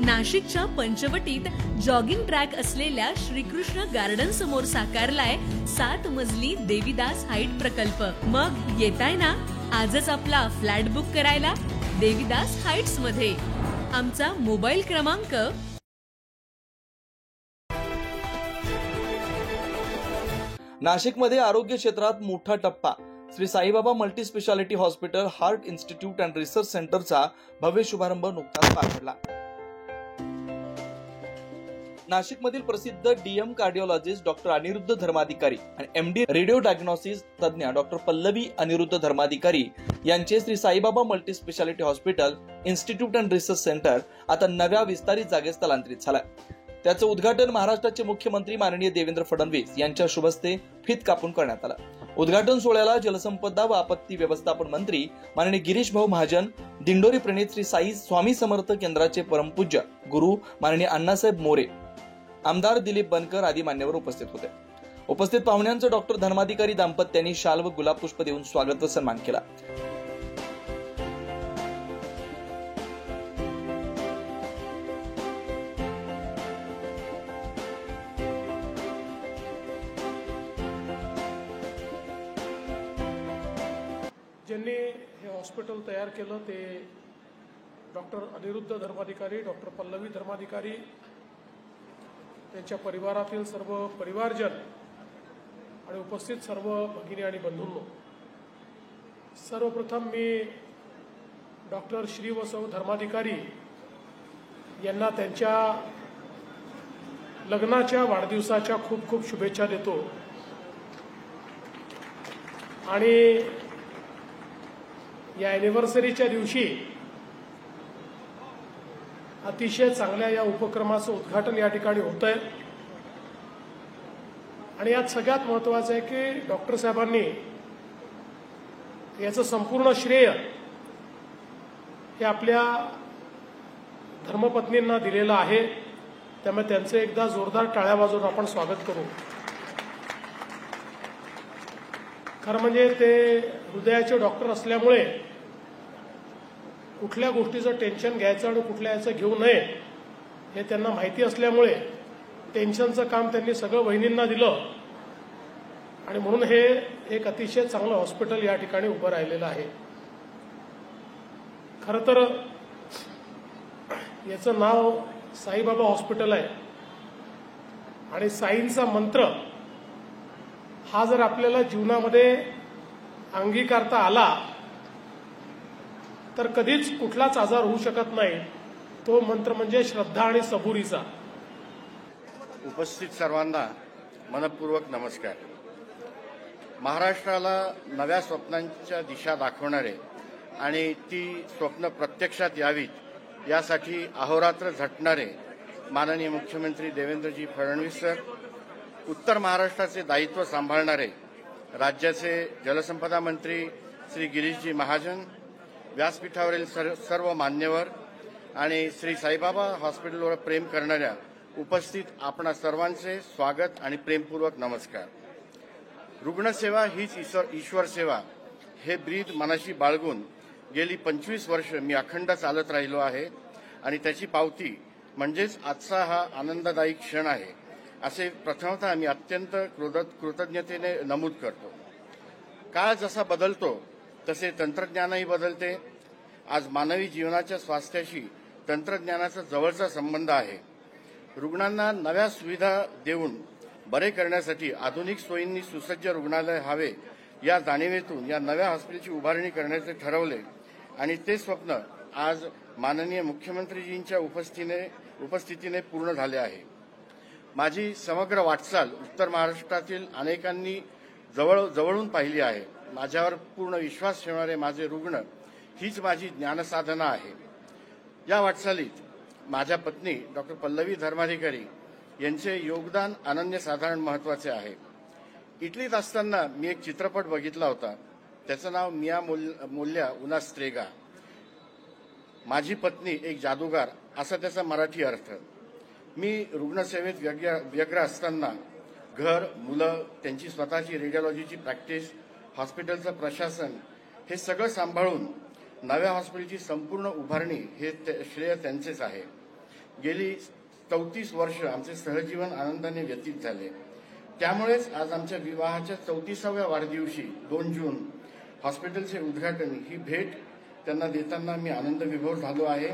नाशिकच्या पंचवटीत jogging track असलेल्या Shrikrishna garden समोर साकारलाय 7 मजली देवीदास हाईट प्रकल्प। मग येताय ना आजच आपला फ्लॅट बुक करायला देवीदास हाईट्स मध्ये। आमचा मोबाईल क्रमांक नाशिकमध्ये आरोग्य क्षेत्रात मोठा टप्पा। Shri Saibaba multi speciality hospital heart institute and research सेंटरचा भव्य शुभारंभ नुकताच पार पडला। नाशिकमधील प्रसिद्ध DM cardiologist doctor Anirudh Dharmadhikari आणि एमडी रेडिओ डायग्नोसिस तज्ञ डॉक्टर पल्लवी अनिरुद्ध धर्माधिकारी यांचे Shri Saibaba multi speciality hospital institute and research centre आता नव्या विस्तारित जागेत स्थलांतरित झालंय। त्याचं उद्घाटन महाराष्ट्राचे मुख्यमंत्री माननीय देवेंद्र फडणवीस यांच्या शुभ हस्ते फीत कापून करण्यात आलं। उद्घाटन सोहळ्याला जलसंपदा व आपत्ती व्यवस्थापन मंत्री माननीय गिरीश भाऊ महाजन, दिंडोरी प्रणीत श्री साई स्वामी समर्थ केंद्राचे परमपूज्य गुरु माननीय अण्णासाहेब मोरे, आमदार दिलीप बनकर आदी मान्यवर उपस्थित होते। उपस्थित पाहुण्यांचं डॉक्टर धर्माधिकारी दाम्पत्यांनी शाल व गुलाब पुष्प देऊन स्वागत व सन्मान केला। ज्यांनी हे हॉस्पिटल तयार केलं ते डॉक्टर अनिरुद्ध धर्माधिकारी, डॉक्टर पल्लवी धर्माधिकारी, त्यांच्या परिवारातील सर्व परिवारजन आणि उपस्थित सर्व भगिनी आणि बंधूंनो, सर्वप्रथम मी डॉक्टर श्री व सौ धर्माधिकारी यांना त्यांच्या लग्नाच्या वाढदिवसाच्या खूप खूप शुभेच्छा देतो आणि या अॅनिव्हर्सरीच्या दिवशी अतिशय चांगल्या या उपक्रमाचं उद्घाटन या ठिकाणी होतंय आणि यात सगळ्यात महत्त्वाचं आहे की डॉक्टर साहेबांनी याचं संपूर्ण श्रेय हे आपल्या धर्मपत्नींना दिलेलं आहे। त्यामुळे त्यांचं एकदा जोरदार टाळ्या वाजवून आपण स्वागत करू। खरं म्हणजे ते हृदयाचे डॉक्टर असल्यामुळे कुठल्या गोष्टीचं टेन्शन घ्यायचं आणि कुठल्या याचं घेऊ नये हे त्यांना माहिती असल्यामुळे टेन्शनचं काम त्यांनी सगळं वहिनींना दिलं आणि म्हणून हे एक अतिशय चांगलं हॉस्पिटल या ठिकाणी उभं राहिलेलं आहे। खरं तर याचं नाव साईबाबा हॉस्पिटल आहे आणि साईंचा मंत्र हा जर आपल्याला जीवनामध्ये अंगीकारता आला तर कधीच कुठलाच आजार होऊ शकत नाही। तो मंत्र म्हणजे श्रद्धा आणि सबुरीचा। उपस्थित सर्वांना मनपूर्वक नमस्कार। महाराष्ट्राला नव्या स्वप्नांच्या दिशा दाखवणारे आणि ती स्वप्न प्रत्यक्षात यावीत यासाठी अहोरात्र झटणारे माननीय मुख्यमंत्री देवेंद्रजी फडणवीस सर, उत्तर महाराष्ट्राचे दायित्व सांभाळणारे राज्याचे जलसंपदा मंत्री श्री गिरीशजी महाजन, व्यासपीठावरील सर्व मान्यवर आणि श्री साईबाबा हॉस्पिटलवर प्रेम करणाऱ्या उपस्थित आपणा सर्वांचे स्वागत आणि प्रेमपूर्वक नमस्कार। रुग्णसेवा हीच ईश्वर सेवा हे ब्रीद मनाशी बाळगून गेली 25 वर्ष मी अखंड चालत राहिलो आहे आणि त्याची पावती म्हणजेच आजचा हा आनंददायी क्षण आहे असे प्रथमतः मी अत्यंत कृतज्ञतेने नमूद करतो। काळ जसा बदलतो तसे तंत्रज्ञानही बदलते। आज मानवी जीवनाच्या स्वास्थ्याशी तंत्रज्ञानाचा जवळचा संबंध आहे। रुग्णांना नव्या सुविधा देऊन बरे करण्यासाठी आधुनिक सोयींनी सुसज्ज रुग्णालय हवे या जाणीवेतून या नव्या हॉस्पिटलची उभारणी करण्याचे ठरवले आणि ते स्वप्न आज माननीय मुख्यमंत्रीजींच्या उपस्थितीने पूर्ण झाले आहे। माझी समग्र वाटचाल उत्तर महाराष्ट्रातील अनेकांनी जवळून पाहिली आहे। माझ्यावर पूर्ण विश्वास ठेवणारे माझे रुग्ण हीच माझी ज्ञानसाधना आहे। या वाटचालीत माझ्या पत्नी डॉक्टर पल्लवी धर्माधिकारी यांचे योगदान अनन्यसाधारण महत्त्वाचे आहे। इटलीत असताना मी एक चित्रपट बघितला होता, त्याचं नाव मिया मोल्या उना स्त्रेगा, माझी पत्नी एक जादूगार असा त्याचा मराठी अर्थ। मी रुग्णसेवेत व्यग्र असताना घर, मुलं, त्यांची स्वतःची रेडिओलॉजीची प्रॅक्टिस, हॉस्पिटलचं प्रशासन हे सगळं सांभाळून नव्या हॉस्पिटलची संपूर्ण उभारणी हे श्रेय त्यांचेच आहे। गेली 34 वर्ष आमचे सहजीवन आनंदाने व्यतीत झाले. त्यामुळेच आज आमच्या विवाहाच्या 34व्या वाढदिवशी 2 जून हॉस्पिटलचे उद्घाटन ही भेट त्यांना देताना मी आनंद विभोर झालो आहे.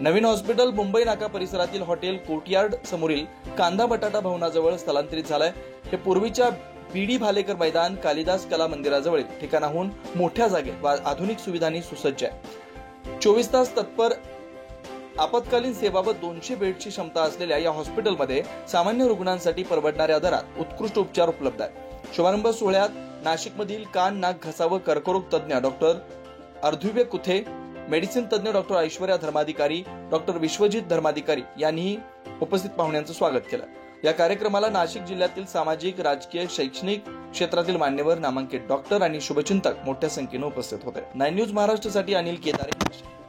नवीन हॉस्पिटल मुंबई नाका परिसरातील हॉटेल कोर्टयार्ड समोरील कांदा बटाटा भवनाजवळ स्थलांतरित झालंय. हे पूर्वीच्या बीडी भालेकर मैदान कालिदास कला मंदिराजवळील ठिकाणाहून मोठ्या जागेत आधुनिक सुविधांनी सुसज्ज आहे. 24 तास तत्पर आपत्कालीन सेवा व 200 बेडची क्षमता असलेल्या या हॉस्पिटलमध्ये सामान्य रुग्णांसाठी परवडणाऱ्या दरात उत्कृष्ट उपचार उपलब्ध आहेत. शुभारंभ सोहळ्यात नाशिकमधील कान नाक घसा व कर्करोग तज्ज्ञ डॉक्टर अर्ध्युवे कुथे, मेडिसिन तज्ज्ञ डॉक्टर ऐश्वर्या धर्माधिकारी, डॉक्टर विश्वजित धर्माधिकारी यांनीही उपस्थित पाहुण्यांचं स्वागत केलं. या कार्यक्रमाला नाशिक जिल्ह्यातील सामाजिक, राजकीय, शैक्षणिक क्षेत्रातील मान्यवर, नामांकित डॉक्टर आणि शुभचिंतक मोठ्या संख्येने उपस्थित होते. 9 न्यूज महाराष्ट्रासाठी अनिल केदारे.